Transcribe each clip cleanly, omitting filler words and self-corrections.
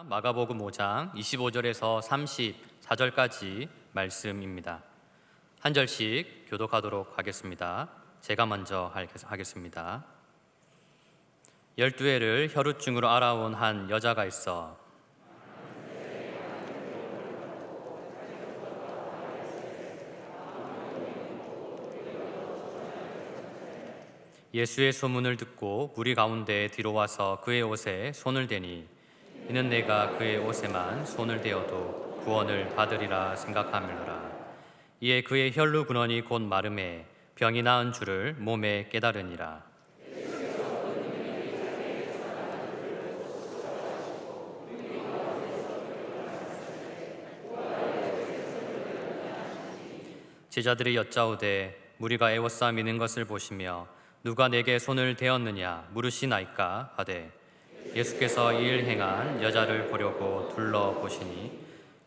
마가복음 5장 25절에서 34절까지 말씀입니다. 한 절씩 교독하도록 하겠습니다. 제가 먼저 하겠습니다. 12해를 혈우증으로 앓아온 한 여자가 있어 예수의 소문을 듣고 무리 가운데 뒤로 와서 그의 옷에 손을 대니 이는 내가 그의 옷에만 손을 대어도 구원을 받으리라 생각하밀라. 이에 그의 혈루 근원이 곧 마름에 병이 나은 줄을 몸에 깨달으니라. 제자들이 여짜오되 무리가 애워싸 미는 것을 보시며 누가 내게 손을 대었느냐 물으시나이까 하되 예수께서 이 일 행한 여자를 보려고 둘러보시니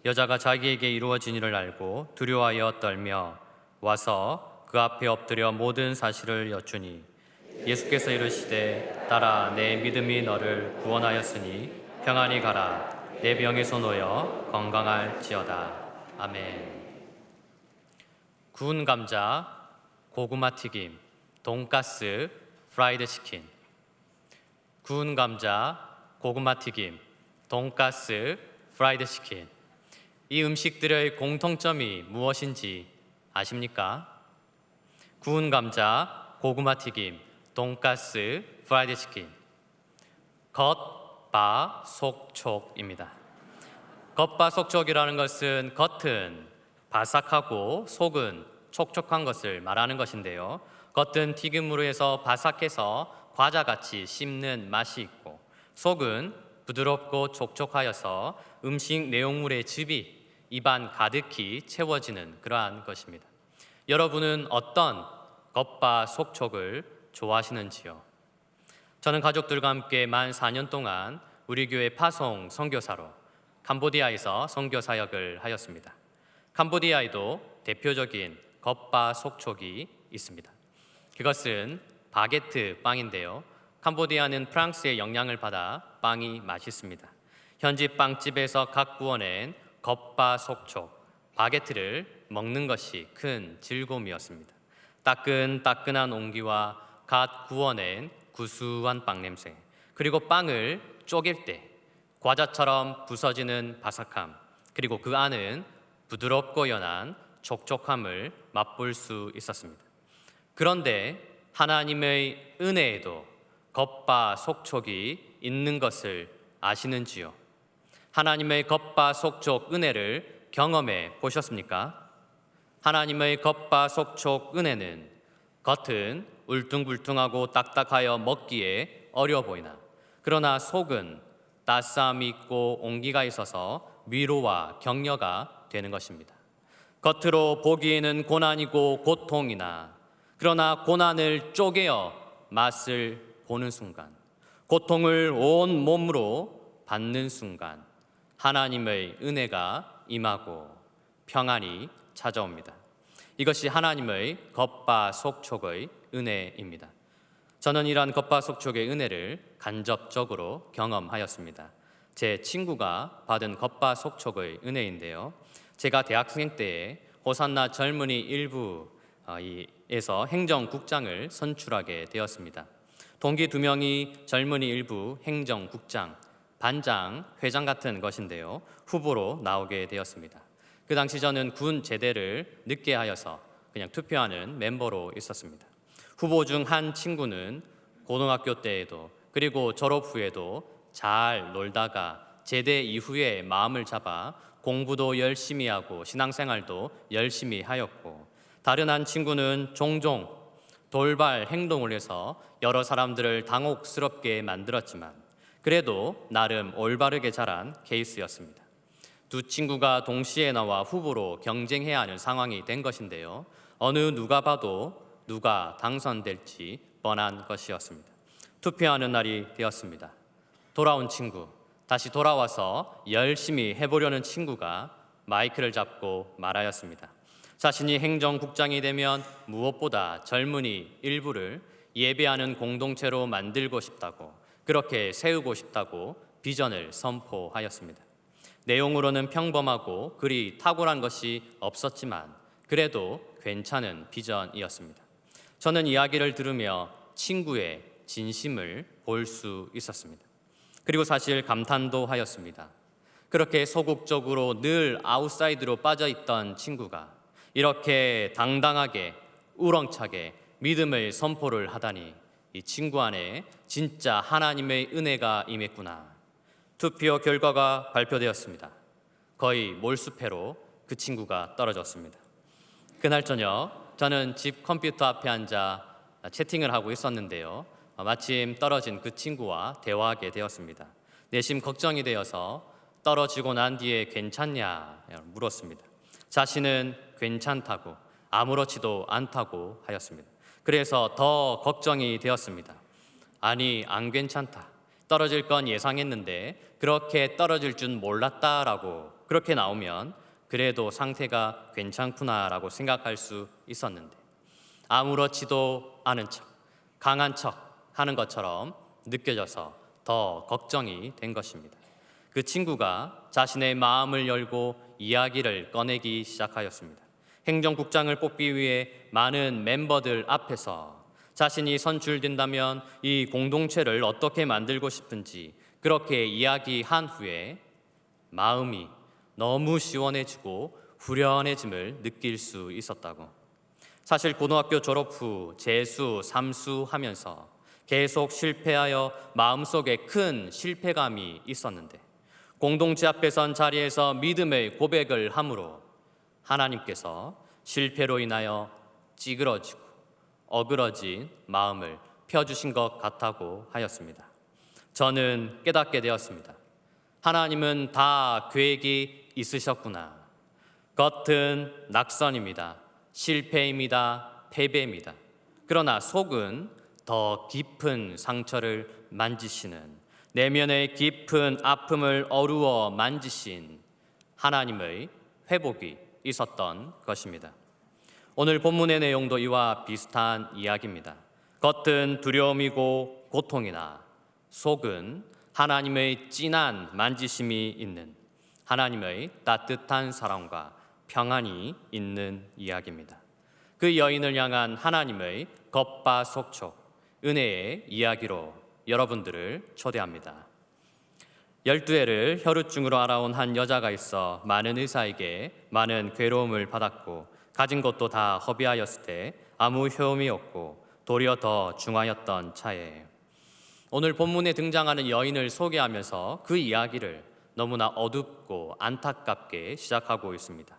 여자가 자기에게 이루어진 일을 알고 두려워하여 떨며 와서 그 앞에 엎드려 모든 사실을 여쭈니 예수께서 이르시되 딸아 내 믿음이 너를 구원하였으니 평안히 가라 내 병에서 놓여 건강할지어다. 아멘. 구운 감자, 고구마 튀김, 돈가스, 프라이드 치킨. 구운 감자, 고구마 튀김, 돈가스, 프라이드 치킨. 이 음식들의 공통점이 무엇인지 아십니까? 구운 감자, 고구마 튀김, 돈가스, 프라이드 치킨. 겉바속촉입니다. 겉바속촉이라는 것은 겉은 바삭하고 속은 촉촉한 것을 말하는 것인데요. 겉은 튀김으로 해서 바삭해서 과자같이 씹는 맛이 있고 속은 부드럽고 촉촉하여서 음식 내용물의 즙이 입안 가득히 채워지는 그러한 것입니다. 여러분은 어떤 겉바속촉을 좋아하시는지요? 저는 가족들과 함께 만 4년 동안 우리 교회 파송 선교사로 캄보디아에서 선교 사역을 하였습니다. 캄보디아에도 대표적인 겉바속촉이 있습니다. 그것은 바게트 빵인데요. 캄보디아는 프랑스의 영향을 받아 빵이 맛있습니다. 현지 빵집에서 각 구워낸 겉바속촉 바게트를 먹는 것이 큰 즐거움이었습니다. 따끈따끈한 온기와 갓 구워낸 구수한 빵 냄새, 그리고 빵을 쪼갤 때 과자처럼 부서지는 바삭함, 그리고 그 안은 부드럽고 연한 촉촉함을 맛볼 수 있었습니다. 그런데 하나님의 은혜에도 겉바속촉이 있는 것을 아시는지요? 하나님의 겉바속촉 은혜를 경험해 보셨습니까? 하나님의 겉바속촉 은혜는 겉은 울퉁불퉁하고 딱딱하여 먹기에 어려워 보이나 그러나 속은 따스함이 있고 온기가 있어서 위로와 격려가 되는 것입니다. 겉으로 보기에는 고난이고 고통이나 그러나 고난을 쪼개어 맛을 보는 순간, 고통을 온 몸으로 받는 순간 하나님의 은혜가 임하고 평안이 찾아옵니다. 이것이 하나님의 겉바속촉의 은혜입니다. 저는 이러한 겉바속촉의 은혜를 간접적으로 경험하였습니다. 제 친구가 받은 겉바속촉의 은혜인데요. 제가 대학생 때에 호산나 젊은이 일부에서 행정국장을 선출하게 되었습니다. 동기 2명이 젊은이 일부 행정국장, 반장, 회장 같은 것인데요. 후보로 나오게 되었습니다. 그 당시 저는 군 제대를 늦게 하여서 그냥 투표하는 멤버로 있었습니다. 후보 중 한 친구는 고등학교 때에도 그리고 졸업 후에도 잘 놀다가 제대 이후에 마음을 잡아 공부도 열심히 하고 신앙생활도 열심히 하였고, 다른 한 친구는 종종 돌발 행동을 해서 여러 사람들을 당혹스럽게 만들었지만 그래도 나름 올바르게 자란 케이스였습니다. 두 친구가 동시에 나와 후보로 경쟁해야 하는 상황이 된 것인데요. 어느 누가 봐도 누가 당선될지 뻔한 것이었습니다. 투표하는 날이 되었습니다. 돌아온 친구, 다시 돌아와서 열심히 해보려는 친구가 마이크를 잡고 말하였습니다. 자신이 행정국장이 되면 무엇보다 젊은이 일부를 예배하는 공동체로 만들고 싶다고, 그렇게 세우고 싶다고 비전을 선포하였습니다. 내용으로는 평범하고 그리 탁월한 것이 없었지만 그래도 괜찮은 비전이었습니다. 저는 이야기를 들으며 친구의 진심을 볼 수 있었습니다. 그리고 사실 감탄도 하였습니다. 그렇게 소극적으로 늘 아웃사이드로 빠져있던 친구가 이렇게 당당하게 우렁차게 믿음의 선포를 하다니 이 친구 안에 진짜 하나님의 은혜가 임했구나. 투표 결과가 발표되었습니다. 거의 몰수패로 그 친구가 떨어졌습니다. 그날 저녁 저는 집 컴퓨터 앞에 앉아 채팅을 하고 있었는데요. 마침 떨어진 그 친구와 대화하게 되었습니다. 내심 걱정이 되어서 떨어지고 난 뒤에 괜찮냐 물었습니다. 자신은 괜찮다고 아무렇지도 않다고 하였습니다. 그래서 더 걱정이 되었습니다. 아니 안 괜찮다. 떨어질 건 예상했는데 그렇게 떨어질 줄 몰랐다라고 그렇게 나오면 그래도 상태가 괜찮구나라고 생각할 수 있었는데 아무렇지도 않은 척, 강한 척 하는 것처럼 느껴져서 더 걱정이 된 것입니다. 그 친구가 자신의 마음을 열고 이야기를 꺼내기 시작하였습니다. 행정국장을 뽑기 위해 많은 멤버들 앞에서 자신이 선출된다면 이 공동체를 어떻게 만들고 싶은지 그렇게 이야기한 후에 마음이 너무 시원해지고 후련해짐을 느낄 수 있었다고. 사실 고등학교 졸업 후 재수, 삼수 하면서 계속 실패하여 마음속에 큰 실패감이 있었는데 공동체 앞에 선 자리에서 믿음의 고백을 함으로 하나님께서 실패로 인하여 찌그러지고 어그러진 마음을 펴주신 것 같다고 하였습니다. 저는 깨닫게 되었습니다. 하나님은 다 계획이 있으셨구나. 겉은 낙선입니다. 실패입니다. 패배입니다. 그러나 속은 더 깊은 상처를 만지시는 내면의 깊은 아픔을 어루어 만지신 하나님의 회복이 있었던 것입니다. 오늘 본문의 내용도 이와 비슷한 이야기입니다. 겉은 두려움이고 고통이나 속은 하나님의 진한 만지심이 있는 하나님의 따뜻한 사랑과 평안이 있는 이야기입니다. 그 여인을 향한 하나님의 겉바속촉 은혜의 이야기로 여러분들을 초대합니다. 12해를 혈우증으로 알아온 한 여자가 있어 많은 의사에게 많은 괴로움을 받았고 가진 것도 다 허비하였을 때 아무 효험이 없고 도리어 더 중하였던 차에 오늘 본문에 등장하는 여인을 소개하면서 그 이야기를 너무나 어둡고 안타깝게 시작하고 있습니다.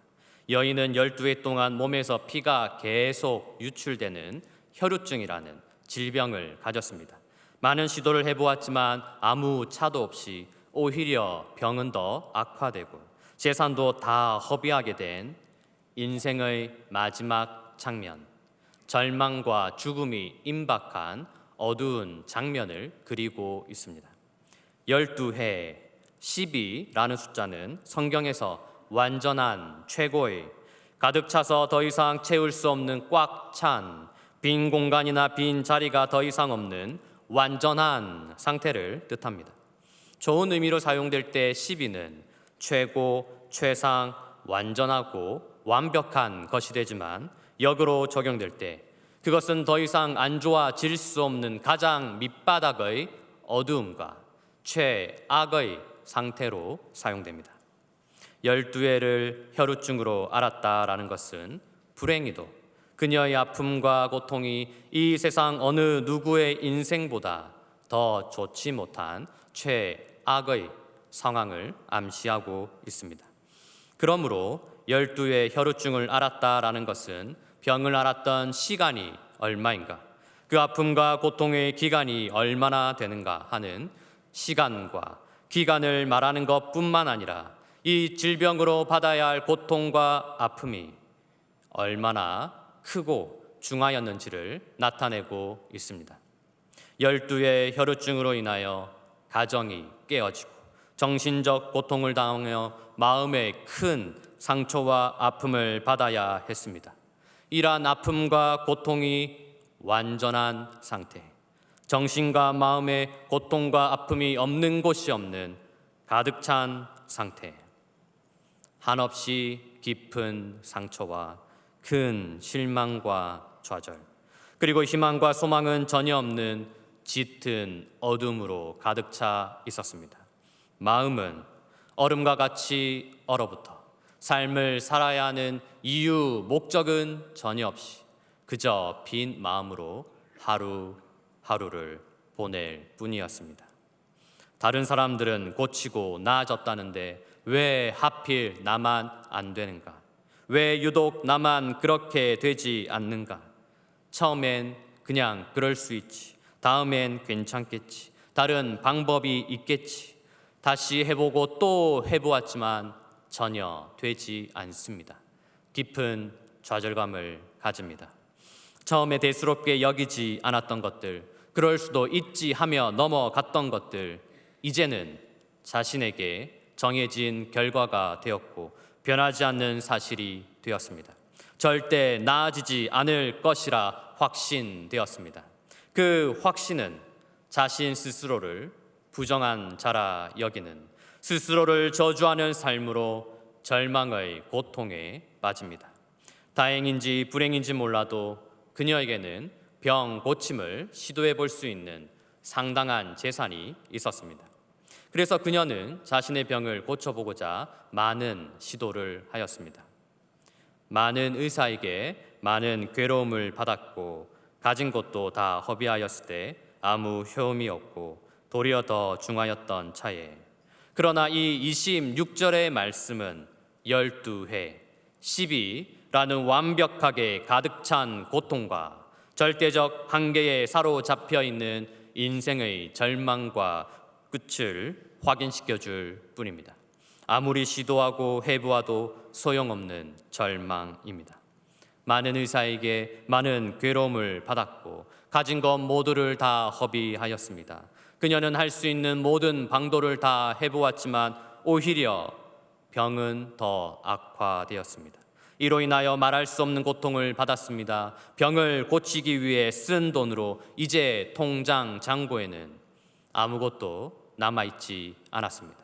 여인은 12해 동안 몸에서 피가 계속 유출되는 혈우증이라는 질병을 가졌습니다. 많은 시도를 해보았지만 아무 차도 없이 오히려 병은 더 악화되고 재산도 다 허비하게 된 인생의 마지막 장면, 절망과 죽음이 임박한 어두운 장면을 그리고 있습니다. 12해, 12라는 숫자는 성경에서 완전한, 최고의, 가득 차서 더 이상 채울 수 없는 꽉 찬, 빈 공간이나 빈 자리가 더 이상 없는 완전한 상태를 뜻합니다. 좋은 의미로 사용될 때 12는 최고, 최상, 완전하고 완벽한 것이 되지만 역으로 적용될 때 그것은 더 이상 안 좋아질 수 없는 가장 밑바닥의 어두움과 최악의 상태로 사용됩니다. 12해를 혈우증으로 앓았다라는 것은 불행히도 그녀의 아픔과 고통이 이 세상 어느 누구의 인생보다 더 좋지 못한 최악의 상황을 암시하고 있습니다. 그러므로 12해 혈우증을 앓았다라는 것은 병을 앓았던 시간이 얼마인가, 그 아픔과 고통의 기간이 얼마나 되는가 하는 시간과 기간을 말하는 것뿐만 아니라 이 질병으로 받아야 할 고통과 아픔이 얼마나 크고 중하였는지를 나타내고 있습니다. 12해 혈우증으로 인하여 가정이 깨어지고 정신적 고통을 당하며 마음의 큰 상처와 아픔을 받아야 했습니다. 이러한 아픔과 고통이 완전한 상태, 정신과 마음의 고통과 아픔이 없는 곳이 없는 가득 찬 상태. 한없이 깊은 상처와 큰 실망과 좌절, 그리고 희망과 소망은 전혀 없는 짙은 어둠으로 가득 차 있었습니다. 마음은 얼음과 같이 얼어붙어 삶을 살아야 하는 이유, 목적은 전혀 없이 그저 빈 마음으로 하루하루를 보낼 뿐이었습니다. 다른 사람들은 고치고 나아졌다는데 왜 하필 나만 안 되는가? 왜 유독 나만 그렇게 되지 않는가? 처음엔 그냥 그럴 수 있지. 다음엔 괜찮겠지. 다른 방법이 있겠지. 다시 해보고 또 해보았지만 전혀 되지 않습니다. 깊은 좌절감을 가집니다. 처음에 대수롭게 여기지 않았던 것들, 그럴 수도 있지 하며 넘어갔던 것들, 이제는 자신에게 정해진 결과가 되었고 변하지 않는 사실이 되었습니다. 절대 나아지지 않을 것이라 확신되었습니다. 그 확신은 자신 스스로를 부정한 자라 여기는, 스스로를 저주하는 삶으로 절망의 고통에 빠집니다. 다행인지 불행인지 몰라도 그녀에게는 병 고침을 시도해 볼 수 있는 상당한 재산이 있었습니다. 그래서 그녀는 자신의 병을 고쳐보고자 많은 시도를 하였습니다. 많은 의사에게 많은 괴로움을 받았고 가진 것도 다 허비하였을 때 아무 효험이 없고 도리어 더 중하였던 차에, 그러나 이 26절의 말씀은 12회, 12라는 완벽하게 가득 찬 고통과 절대적 한계에 사로잡혀 있는 인생의 절망과 끝을 확인시켜 줄 뿐입니다. 아무리 시도하고 해보아도 소용없는 절망입니다. 많은 의사에게 많은 괴로움을 받았고 가진 것 모두를 다 허비하였습니다. 그녀는 할 수 있는 모든 방도를 다 해보았지만 오히려 병은 더 악화되었습니다. 이로 인하여 말할 수 없는 고통을 받았습니다. 병을 고치기 위해 쓴 돈으로 이제 통장 잔고에는 아무것도 남아있지 않았습니다.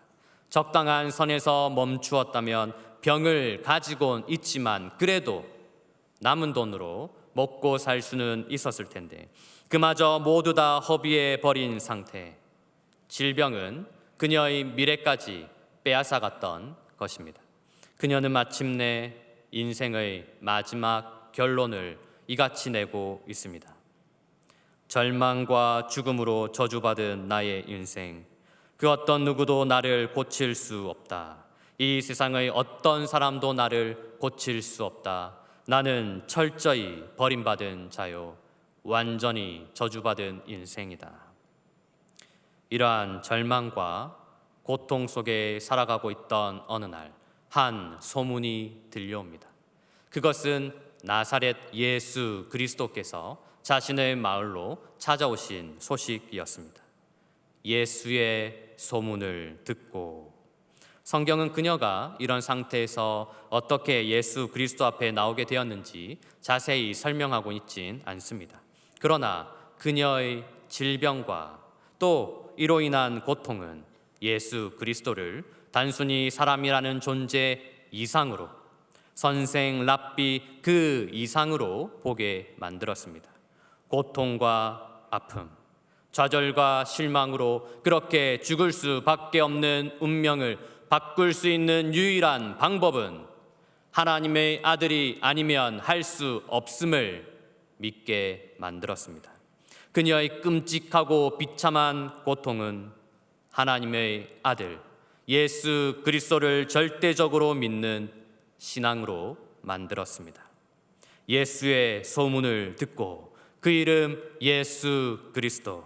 적당한 선에서 멈추었다면 병을 가지곤 있지만 그래도 남은 돈으로 먹고 살 수는 있었을 텐데 그마저 모두 다 허비해 버린 상태. 질병은 그녀의 미래까지 빼앗아갔던 것입니다. 그녀는 마침내 인생의 마지막 결론을 이같이 내고 있습니다. 절망과 죽음으로 저주받은 나의 인생, 그 어떤 누구도 나를 고칠 수 없다. 이 세상의 어떤 사람도 나를 고칠 수 없다. 나는 철저히 버림받은 자요, 완전히 저주받은 인생이다. 이러한 절망과 고통 속에 살아가고 있던 어느 날 한 소문이 들려옵니다. 그것은 나사렛 예수 그리스도께서 자신의 마을로 찾아오신 소식이었습니다. 예수의 소문을 듣고. 성경은 그녀가 이런 상태에서 어떻게 예수 그리스도 앞에 나오게 되었는지 자세히 설명하고 있진 않습니다. 그러나 그녀의 질병과 또 이로 인한 고통은 예수 그리스도를 단순히 사람이라는 존재 이상으로, 선생 랍비 그 이상으로 보게 만들었습니다. 고통과 아픔, 좌절과 실망으로 그렇게 죽을 수밖에 없는 운명을 바꿀 수 있는 유일한 방법은 하나님의 아들이 아니면 할 수 없음을 믿게 만들었습니다. 그녀의 끔찍하고 비참한 고통은 하나님의 아들 예수 그리스도를 절대적으로 믿는 신앙으로 만들었습니다. 예수의 소문을 듣고 그 이름 예수 그리스도.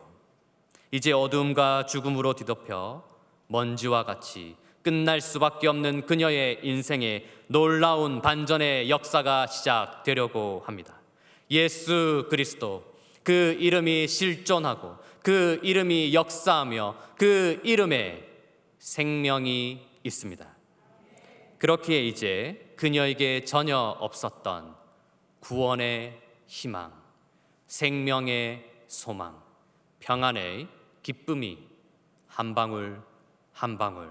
이제 어둠과 죽음으로 뒤덮여 먼지와 같이 끝날 수밖에 없는 그녀의 인생에 놀라운 반전의 역사가 시작되려고 합니다. 예수 그리스도, 그 이름이 실존하고 그 이름이 역사하며 그 이름에 생명이 있습니다. 그렇기에 이제 그녀에게 전혀 없었던 구원의 희망, 생명의 소망, 평안의 기쁨이 한 방울 한 방울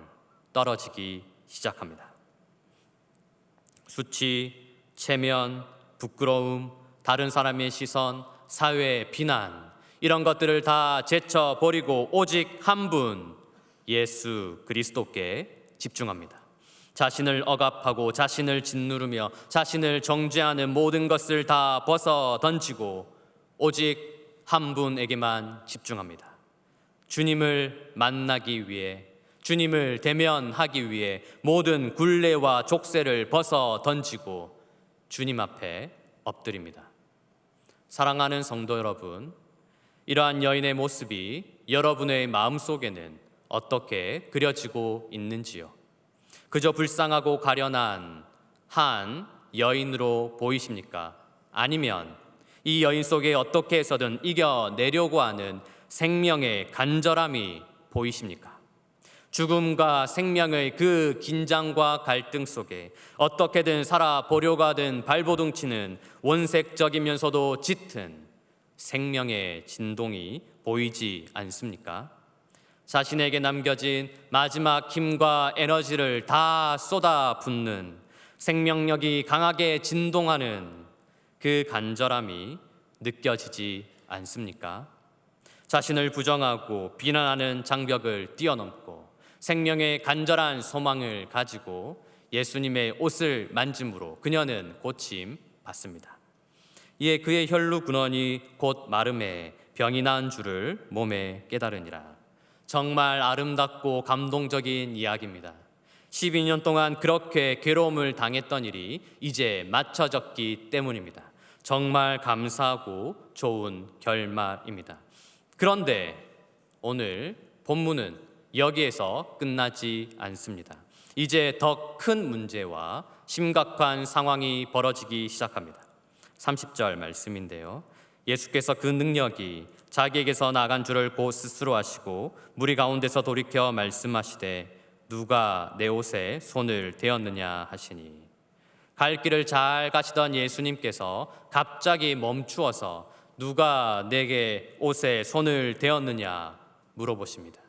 떨어지기 시작합니다. 수치, 체면, 부끄러움, 다른 사람의 시선, 사회의 비난, 이런 것들을 다 제쳐버리고 오직 한 분, 예수 그리스도께 집중합니다. 자신을 억압하고 자신을 짓누르며 자신을 정죄하는 모든 것을 다 벗어 던지고 오직 한 분에게만 집중합니다. 주님을 만나기 위해, 주님을 대면하기 위해 모든 굴레와 족쇄를 벗어 던지고 주님 앞에 엎드립니다. 사랑하는 성도 여러분, 이러한 여인의 모습이 여러분의 마음속에는 어떻게 그려지고 있는지요? 그저 불쌍하고 가련한 한 여인으로 보이십니까? 아니면 이 여인 속에 어떻게 해서든 이겨내려고 하는 생명의 간절함이 보이십니까? 죽음과 생명의 그 긴장과 갈등 속에 어떻게든 살아보려고 하던 발버둥치는 원색적이면서도 짙은 생명의 진동이 보이지 않습니까? 자신에게 남겨진 마지막 힘과 에너지를 다 쏟아붓는, 생명력이 강하게 진동하는 그 간절함이 느껴지지 않습니까? 자신을 부정하고 비난하는 장벽을 뛰어넘고 생명의 간절한 소망을 가지고 예수님의 옷을 만짐으로 그녀는 고침 받습니다. 이에 그의 혈루 근원이 곧 마름에 병이 나은 줄을 몸에 깨달으니라. 정말 아름답고 감동적인 이야기입니다. 12년 동안 그렇게 괴로움을 당했던 일이 이제 맞춰졌기 때문입니다. 정말 감사하고 좋은 결말입니다. 그런데 오늘 본문은 여기에서 끝나지 않습니다. 이제 더 큰 문제와 심각한 상황이 벌어지기 시작합니다. 30절 말씀인데요. 예수께서 그 능력이 자기에게서 나간 줄을 곧 스스로 아시고 무리 가운데서 돌이켜 말씀하시되 누가 내 옷에 손을 대었느냐 하시니, 갈 길을 잘 가시던 예수님께서 갑자기 멈추어서 누가 내게 옷에 손을 대었느냐 물어보십니다.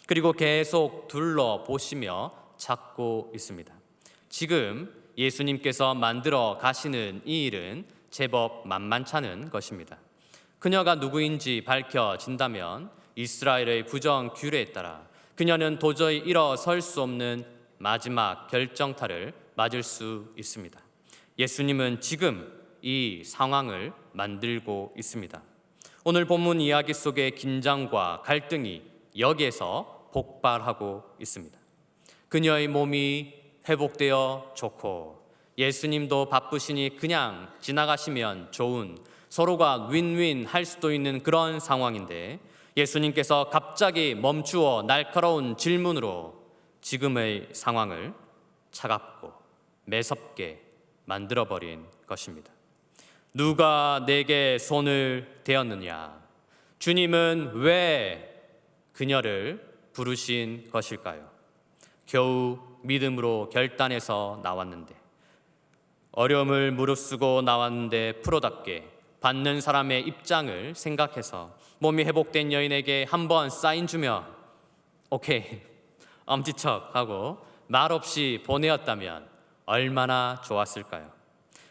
그리고 계속 둘러보시며 찾고 있습니다. 지금 예수님께서 만들어 가시는 이 일은 제법 만만찮은 것입니다. 그녀가 누구인지 밝혀진다면 이스라엘의 부정 규례에 따라 그녀는 도저히 일어설 수 없는 마지막 결정타를 맞을 수 있습니다. 예수님은 지금 이 상황을 만들고 있습니다. 오늘 본문 이야기 속의 긴장과 갈등이 여기에서 폭발하고 있습니다. 그녀의 몸이 회복되어 좋고 예수님도 바쁘시니 그냥 지나가시면 좋은, 서로가 윈윈 할 수도 있는 그런 상황인데 예수님께서 갑자기 멈추어 날카로운 질문으로 지금의 상황을 차갑고 매섭게 만들어버린 것입니다. 누가 내게 손을 대었느냐? 주님은 왜 그녀를 부르신 것일까요? 겨우 믿음으로 결단해서 나왔는데, 어려움을 무릅쓰고 나왔는데 프로답게 받는 사람의 입장을 생각해서 몸이 회복된 여인에게 한번 사인 주며 오케이 엄지척하고 말없이 보내었다면 얼마나 좋았을까요?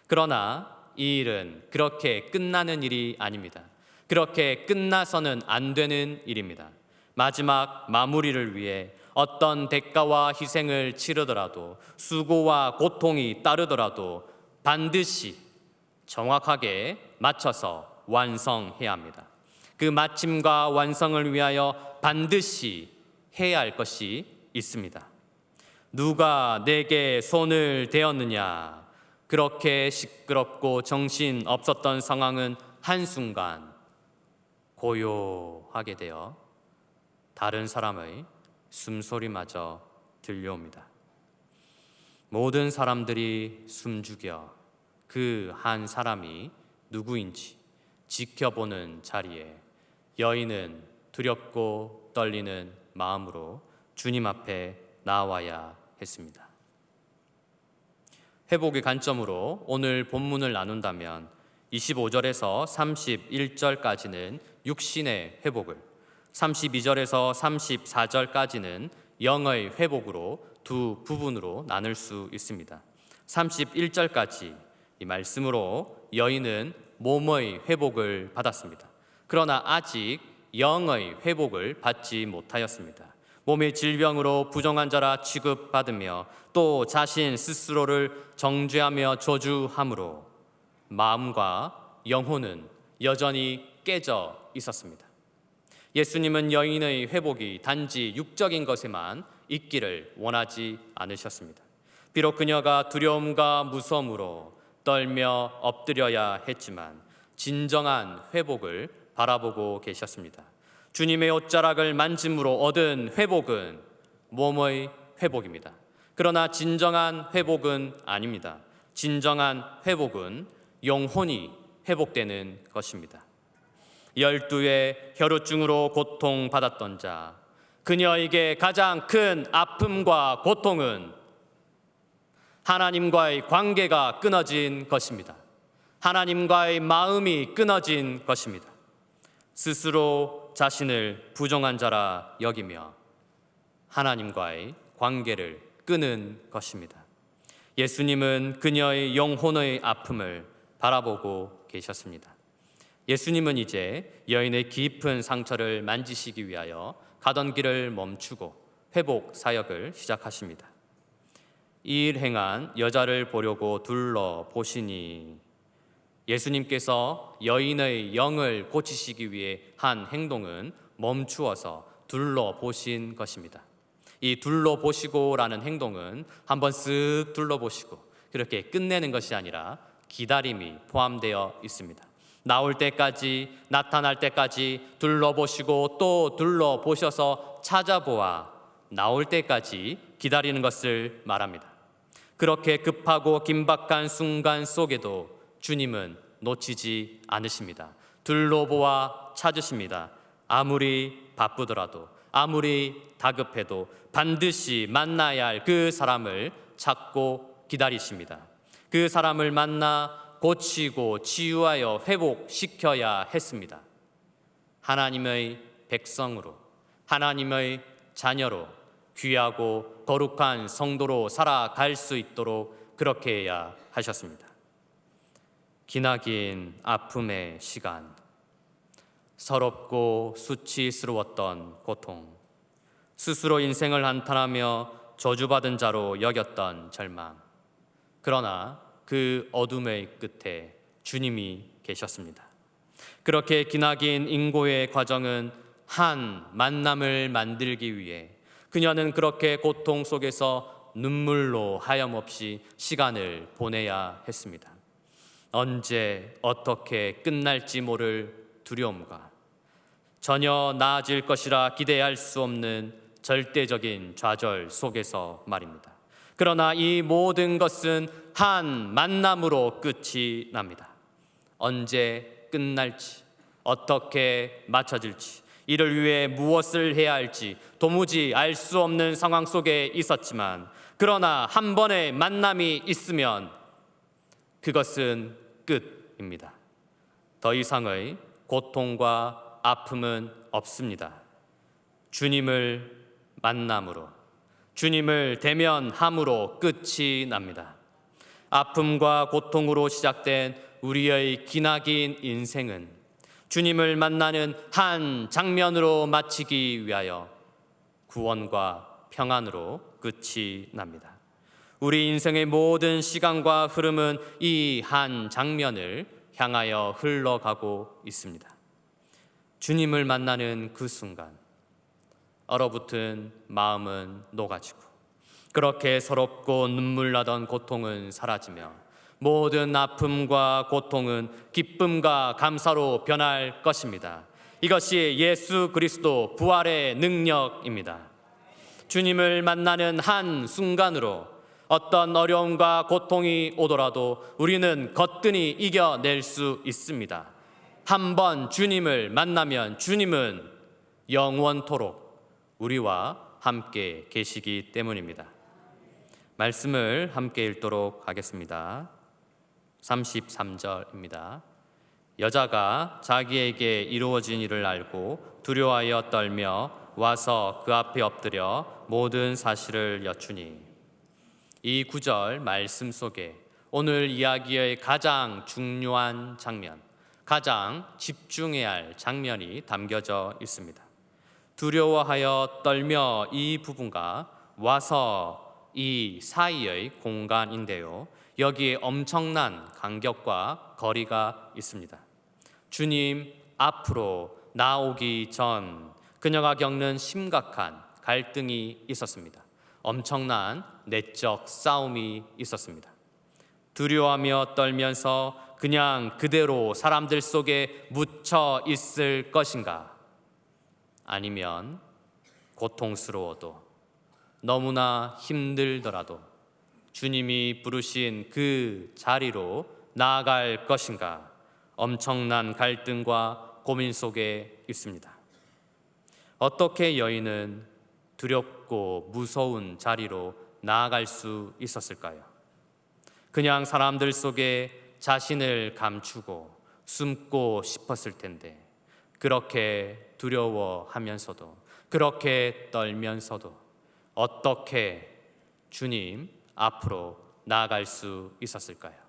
그러나 이 일은 그렇게 끝나는 일이 아닙니다. 그렇게 끝나서는 안 되는 일입니다. 마지막 마무리를 위해 어떤 대가와 희생을 치르더라도, 수고와 고통이 따르더라도 반드시 정확하게 맞춰서 완성해야 합니다. 그 마침과 완성을 위하여 반드시 해야 할 것이 있습니다. 누가 내게 손을 대었느냐? 그렇게 시끄럽고 정신 없었던 상황은 한순간 고요하게 되어 다른 사람의 숨소리마저 들려옵니다. 모든 사람들이 숨죽여 그 한 사람이 누구인지 지켜보는 자리에 여인은 두렵고 떨리는 마음으로 주님 앞에 나와야 했습니다. 회복의 관점으로 오늘 본문을 나눈다면 25절에서 31절까지는 육신의 회복을, 32절에서 34절까지는 영의 회복으로 두 부분으로 나눌 수 있습니다. 31절까지 이 말씀으로 여인은 몸의 회복을 받았습니다. 그러나 아직 영의 회복을 받지 못하였습니다. 몸의 질병으로 부정한 자라 취급받으며 또 자신 스스로를 정죄하며 저주함으로 마음과 영혼은 여전히 깨져 있었습니다. 예수님은 여인의 회복이 단지 육적인 것에만 있기를 원하지 않으셨습니다. 비록 그녀가 두려움과 무서움으로 떨며 엎드려야 했지만 진정한 회복을 바라보고 계셨습니다. 주님의 옷자락을 만짐으로 얻은 회복은 몸의 회복입니다. 그러나 진정한 회복은 아닙니다. 진정한 회복은 영혼이 회복되는 것입니다. 12의 혈우증으로 고통받았던 자, 그녀에게 가장 큰 아픔과 고통은 하나님과의 관계가 끊어진 것입니다. 하나님과의 마음이 끊어진 것입니다. 스스로 자신을 부정한 자라 여기며 하나님과의 관계를 끊은 것입니다. 예수님은 그녀의 영혼의 아픔을 바라보고 계셨습니다. 예수님은 이제 여인의 깊은 상처를 만지시기 위하여 가던 길을 멈추고 회복 사역을 시작하십니다. 이 일 행한 여자를 보려고 둘러보시니, 예수님께서 여인의 영을 고치시기 위해 한 행동은 멈추어서 둘러보신 것입니다. 이 둘러보시고라는 행동은 한번 쓱 둘러보시고 그렇게 끝내는 것이 아니라 기다림이 포함되어 있습니다. 나올 때까지, 나타날 때까지 둘러보시고 또 둘러보셔서 찾아보아 나올 때까지 기다리는 것을 말합니다. 그렇게 급하고 긴박한 순간 속에도 주님은 놓치지 않으십니다. 둘러보아 찾으십니다. 아무리 바쁘더라도, 아무리 다급해도 반드시 만나야 할 그 사람을 찾고 기다리십니다. 그 사람을 만나 고치고 치유하여 회복시켜야 했습니다. 하나님의 백성으로, 하나님의 자녀로, 귀하고 거룩한 성도로 살아갈 수 있도록 그렇게 해야 하셨습니다. 기나긴 아픔의 시간, 서럽고 수치스러웠던 고통, 스스로 인생을 한탄하며 저주받은 자로 여겼던 절망, 그러나 그 어둠의 끝에 주님이 계셨습니다. 그렇게 기나긴 인고의 과정은 한 만남을 만들기 위해 그녀는 그렇게 고통 속에서 눈물로 하염없이 시간을 보내야 했습니다. 언제 어떻게 끝날지 모를 두려움과 전혀 나아질 것이라 기대할 수 없는 절대적인 좌절 속에서 말입니다. 그러나 이 모든 것은 한 만남으로 끝이 납니다. 언제 끝날지, 어떻게 맞춰질지, 이를 위해 무엇을 해야 할지 도무지 알 수 없는 상황 속에 있었지만, 그러나 한 번의 만남이 있으면 그것은 끝입니다. 더 이상의 고통과 아픔은 없습니다. 주님을 만남으로, 주님을 대면함으로 끝이 납니다. 아픔과 고통으로 시작된 우리의 기나긴 인생은 주님을 만나는 한 장면으로 마치기 위하여 구원과 평안으로 끝이 납니다. 우리 인생의 모든 시간과 흐름은 이 한 장면을 향하여 흘러가고 있습니다. 주님을 만나는 그 순간 얼어붙은 마음은 녹아지고, 그렇게 서럽고 눈물나던 고통은 사라지며 모든 아픔과 고통은 기쁨과 감사로 변할 것입니다. 이것이 예수 그리스도 부활의 능력입니다. 주님을 만나는 한 순간으로 어떤 어려움과 고통이 오더라도 우리는 거뜬히 이겨낼 수 있습니다. 한번 주님을 만나면 주님은 영원토록 우리와 함께 계시기 때문입니다. 말씀을 함께 읽도록 하겠습니다. 33절입니다. 여자가 자기에게 이루어진 일을 알고 두려워하여 떨며 와서 그 앞에 엎드려 모든 사실을 여쭈니. 이 구절 말씀 속에 오늘 이야기의 가장 중요한 장면, 가장 집중해야 할 장면이 담겨져 있습니다. 두려워하여 떨며 이 부분과 와서 이 사이의 공간인데요. 여기에 엄청난 간격과 거리가 있습니다. 주님 앞으로 나오기 전 그녀가 겪는 심각한 갈등이 있었습니다. 엄청난 내적 싸움이 있었습니다. 두려워하며 떨면서 그냥 그대로 사람들 속에 묻혀 있을 것인가? 아니면 고통스러워도 너무나 힘들더라도 주님이 부르신 그 자리로 나아갈 것인가? 엄청난 갈등과 고민 속에 있습니다. 어떻게 여인은 두렵고 무서운 자리로 나아갈 수 있었을까요? 그냥 사람들 속에 자신을 감추고 숨고 싶었을 텐데, 그렇게 두려워하면서도, 그렇게 떨면서도 어떻게 주님 앞으로 나아갈 수 있었을까요?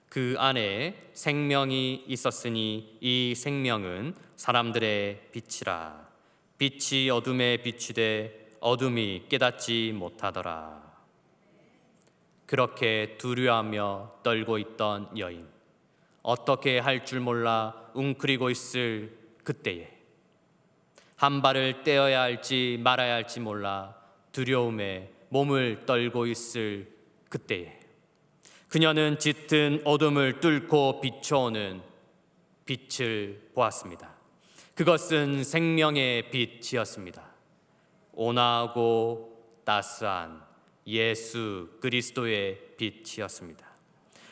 그 안에 생명이 있었으니 이 생명은 사람들의 빛이라. 빛이 어둠에 비추되 어둠이 깨닫지 못하더라. 그렇게 두려워하며 떨고 있던 여인, 어떻게 할 줄 몰라 웅크리고 있을 그때에, 한 발을 떼어야 할지 말아야 할지 몰라 두려움에 몸을 떨고 있을 그때에, 그녀는 짙은 어둠을 뚫고 비춰오는 빛을 보았습니다. 그것은 생명의 빛이었습니다. 온화하고 따스한 예수 그리스도의 빛이었습니다.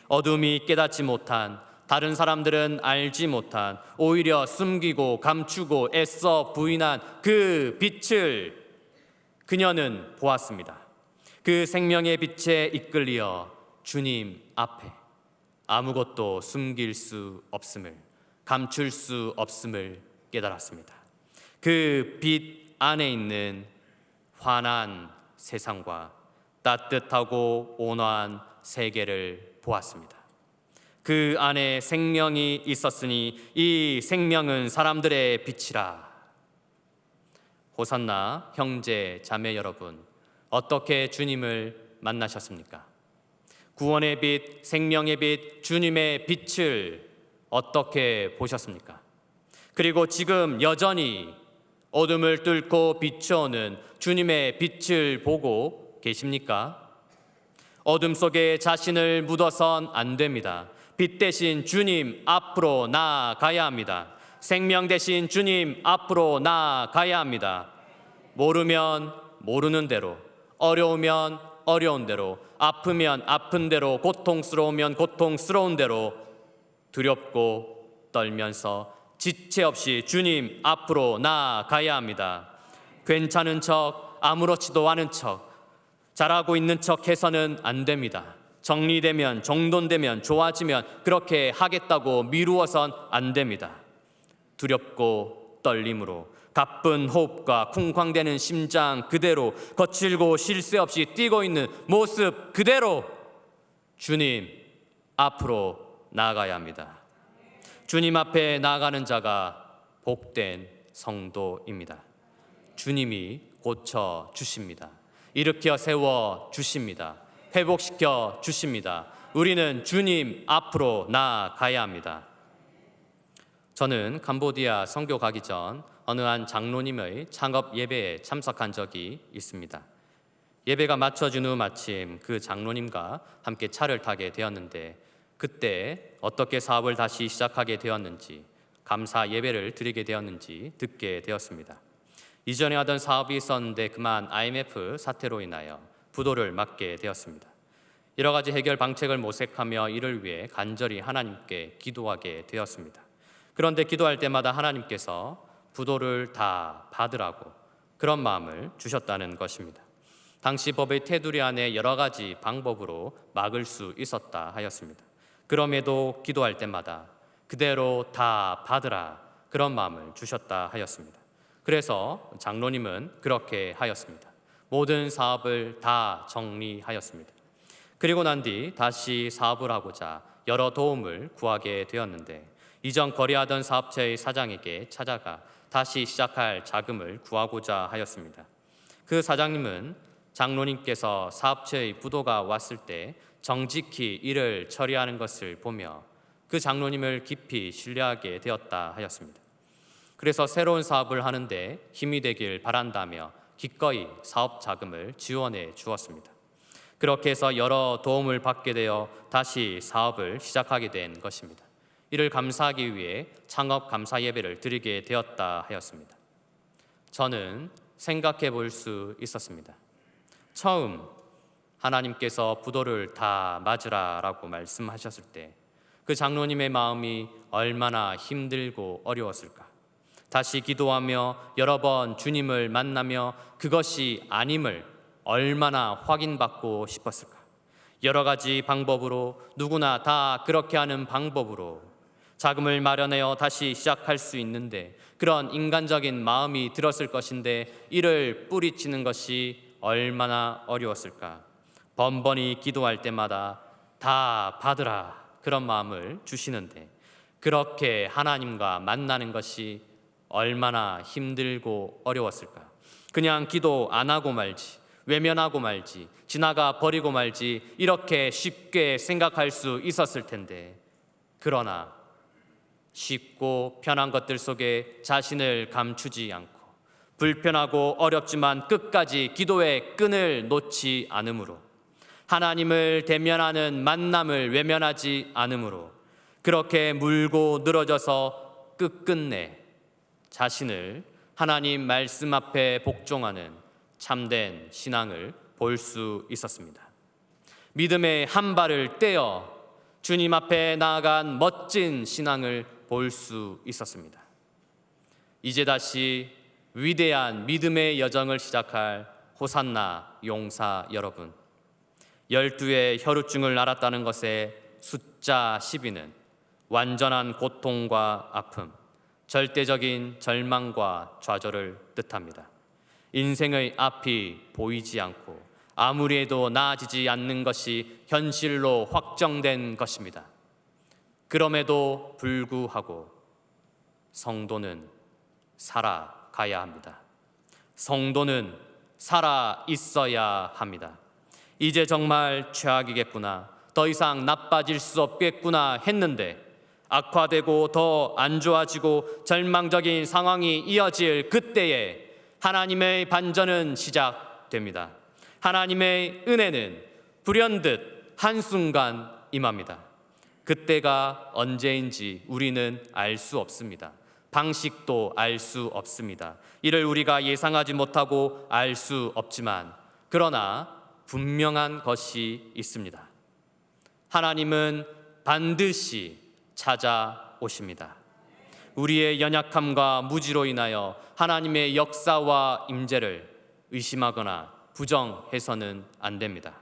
어둠이 깨닫지 못한, 다른 사람들은 알지 못한, 오히려 숨기고 감추고 애써 부인한 그 빛을 그녀는 보았습니다. 그 생명의 빛에 이끌려 주님 앞에 아무것도 숨길 수 없음을, 감출 수 없음을 깨달았습니다. 그 빛 안에 있는 환한 세상과 따뜻하고 온화한 세계를 보았습니다. 그 안에 생명이 있었으니 이 생명은 사람들의 빛이라. 호산나 형제 자매 여러분, 어떻게 주님을 만나셨습니까? 구원의 빛, 생명의 빛, 주님의 빛을 어떻게 보셨습니까? 그리고 지금 여전히 어둠을 뚫고 비춰오는 주님의 빛을 보고 계십니까? 어둠 속에 자신을 묻어선 안 됩니다. 빛 대신 주님 앞으로 나아가야 합니다. 생명 대신 주님 앞으로 나아가야 합니다. 모르면 모르는 대로, 어려우면 어려운 대로, 아프면 아픈 대로, 고통스러우면 고통스러운 대로 두렵고 떨면서 지체 없이 주님 앞으로 나아가야 합니다. 괜찮은 척, 아무렇지도 않은 척, 잘하고 있는 척 해서는 안 됩니다. 정리되면, 정돈되면, 좋아지면 그렇게 하겠다고 미루어선 안 됩니다. 두렵고 떨림으로 가쁜 호흡과 쿵쾅대는 심장 그대로, 거칠고 쉴 새 없이 뛰고 있는 모습 그대로 주님 앞으로 나아가야 합니다. 주님 앞에 나아가는 자가 복된 성도입니다. 주님이 고쳐 주십니다. 일으켜 세워 주십니다. 회복시켜 주십니다. 우리는 주님 앞으로 나아가야 합니다. 저는 캄보디아 선교 가기 전 어느 한 장로님의 창업 예배에 참석한 적이 있습니다. 예배가 마쳐진 후 마침 그 장로님과 함께 차를 타게 되었는데, 그때 어떻게 사업을 다시 시작하게 되었는지, 감사 예배를 드리게 되었는지 듣게 되었습니다. 이전에 하던 사업이 있었는데 그만 IMF 사태로 인하여 부도를 맞게 되었습니다. 여러 가지 해결 방책을 모색하며 이를 위해 간절히 하나님께 기도하게 되었습니다. 그런데 기도할 때마다 하나님께서 부도를 다 받으라고 그런 마음을 주셨다는 것입니다. 당시 법의 테두리 안에 여러 가지 방법으로 막을 수 있었다 하였습니다. 그럼에도 기도할 때마다 그대로 다 받으라 그런 마음을 주셨다 하였습니다. 그래서 장로님은 그렇게 하였습니다. 모든 사업을 다 정리하였습니다. 그리고 난 뒤 다시 사업을 하고자 여러 도움을 구하게 되었는데 이전 거래하던 사업체의 사장에게 찾아가 다시 시작할 자금을 구하고자 하였습니다. 그 사장님은 장로님께서 사업체의 부도가 왔을 때 정직히 일을 처리하는 것을 보며 그 장로님을 깊이 신뢰하게 되었다 하였습니다. 그래서 새로운 사업을 하는데 힘이 되길 바란다며 기꺼이 사업 자금을 지원해 주었습니다. 그렇게 해서 여러 도움을 받게 되어 다시 사업을 시작하게 된 것입니다. 이를 감사하기 위해 창업 감사 예배를 드리게 되었다 하였습니다. 저는 생각해 볼 수 있었습니다. 처음 하나님께서 부도를 다 맞으라라고 말씀하셨을 때 그 장로님의 마음이 얼마나 힘들고 어려웠을까. 다시 기도하며 여러 번 주님을 만나며 그것이 아님을 얼마나 확인받고 싶었을까. 여러 가지 방법으로 누구나 다 그렇게 하는 방법으로 자금을 마련하여 다시 시작할 수 있는데 그런 인간적인 마음이 들었을 것인데 이를 뿌리치는 것이 얼마나 어려웠을까. 번번이 기도할 때마다 다 받으라 그런 마음을 주시는데 그렇게 하나님과 만나는 것이 얼마나 힘들고 어려웠을까. 그냥 기도 안 하고 말지, 외면하고 말지, 지나가 버리고 말지 이렇게 쉽게 생각할 수 있었을 텐데 그러나 쉽고 편한 것들 속에 자신을 감추지 않고 불편하고 어렵지만 끝까지 기도의 끈을 놓지 않으므로 하나님을 대면하는 만남을 외면하지 않으므로 그렇게 물고 늘어져서 끝끝내 자신을 하나님 말씀 앞에 복종하는 참된 신앙을 볼 수 있었습니다. 믿음의 한 발을 떼어 주님 앞에 나아간 멋진 신앙을 볼 수 있었습니다. 이제 다시 위대한 믿음의 여정을 시작할 호산나 용사 여러분, 12의 혈우증을 앓았다는 것의 숫자 12는 완전한 고통과 아픔, 절대적인 절망과 좌절을 뜻합니다. 인생의 앞이 보이지 않고 아무리 해도 나아지지 않는 것이 현실로 확정된 것입니다. 그럼에도 불구하고 성도는 살아가야 합니다. 성도는 살아 있어야 합니다. 이제 정말 최악이겠구나, 더 이상 나빠질 수 없겠구나 했는데 악화되고 더 안 좋아지고 절망적인 상황이 이어질 그때에 하나님의 반전은 시작됩니다. 하나님의 은혜는 불현듯 한순간 임합니다. 그때가 언제인지 우리는 알 수 없습니다. 방식도 알 수 없습니다. 이를 우리가 예상하지 못하고 알 수 없지만 그러나 분명한 것이 있습니다. 하나님은 반드시 찾아오십니다. 우리의 연약함과 무지로 인하여 하나님의 역사와 임재를 의심하거나 부정해서는 안 됩니다.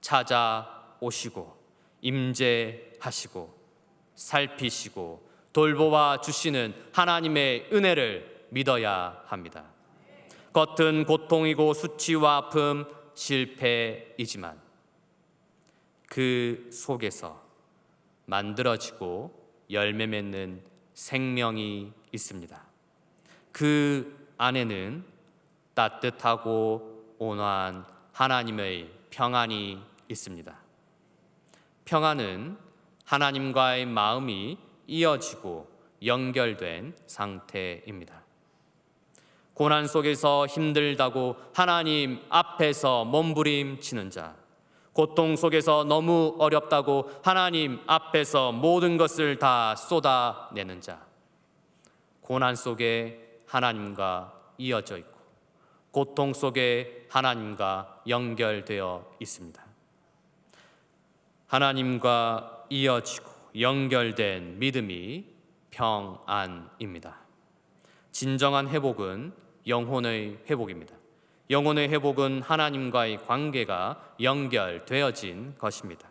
찾아오시고 임재하시고 살피시고 돌보아 주시는 하나님의 은혜를 믿어야 합니다. 겉은 고통이고 수치와 아픔, 실패이지만 그 속에서 만들어지고 열매 맺는 생명이 있습니다. 그 안에는 따뜻하고 온화한 하나님의 평안이 있습니다. 평안은 하나님과의 마음이 이어지고 연결된 상태입니다. 고난 속에서 힘들다고 하나님 앞에서 몸부림치는 자, 고통 속에서 너무 어렵다고 하나님 앞에서 모든 것을 다 쏟아내는 자, 고난 속에 하나님과 이어져 있고 고통 속에 하나님과 연결되어 있습니다. 하나님과 이어지고 연결된 믿음이 평안입니다. 진정한 회복은 영혼의 회복입니다. 영혼의 회복은 하나님과의 관계가 연결되어진 것입니다.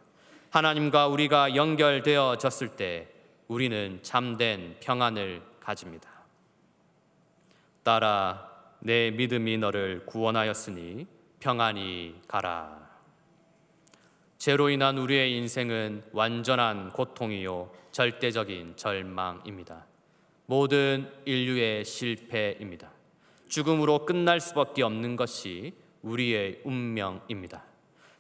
하나님과 우리가 연결되어졌을 때 우리는 참된 평안을 가집니다. 딸아, 내 믿음이 너를 구원하였으니 평안히 가라. 죄로 인한 우리의 인생은 완전한 고통이요 절대적인 절망입니다. 모든 인류의 실패입니다. 죽음으로 끝날 수밖에 없는 것이 우리의 운명입니다.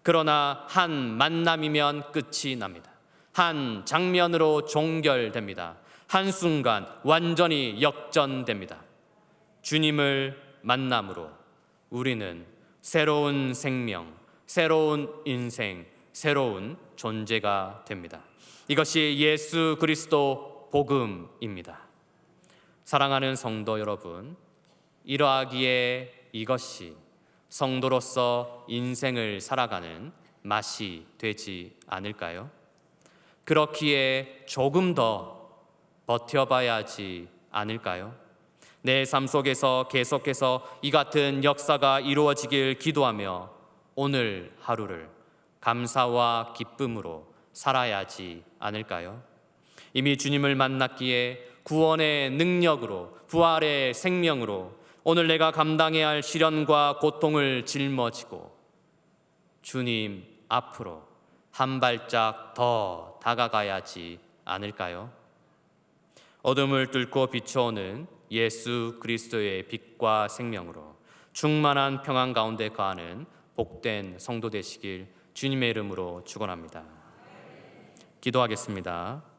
그러나 한 만남이면 끝이 납니다. 한 장면으로 종결됩니다. 한순간 완전히 역전됩니다. 주님을 만남으로 우리는 새로운 생명, 새로운 인생, 새로운 존재가 됩니다. 이것이 예수 그리스도 복음입니다. 사랑하는 성도 여러분, 이러하기에 이것이 성도로서 인생을 살아가는 맛이 되지 않을까요? 그렇기에 조금 더 버텨봐야 하지 않을까요? 내 삶 속에서 계속해서 이 같은 역사가 이루어지길 기도하며 오늘 하루를 감사와 기쁨으로 살아야 하지 않을까요? 이미 주님을 만났기에 구원의 능력으로, 부활의 생명으로 오늘 내가 감당해야 할 시련과 고통을 짊어지고 주님 앞으로 한 발짝 더 다가가야 하지 않을까요? 어둠을 뚫고 비춰오는 예수 그리스도의 빛과 생명으로 충만한 평안 가운데 거하는 복된 성도 되시길 주님의 이름으로 축원합니다. 기도하겠습니다.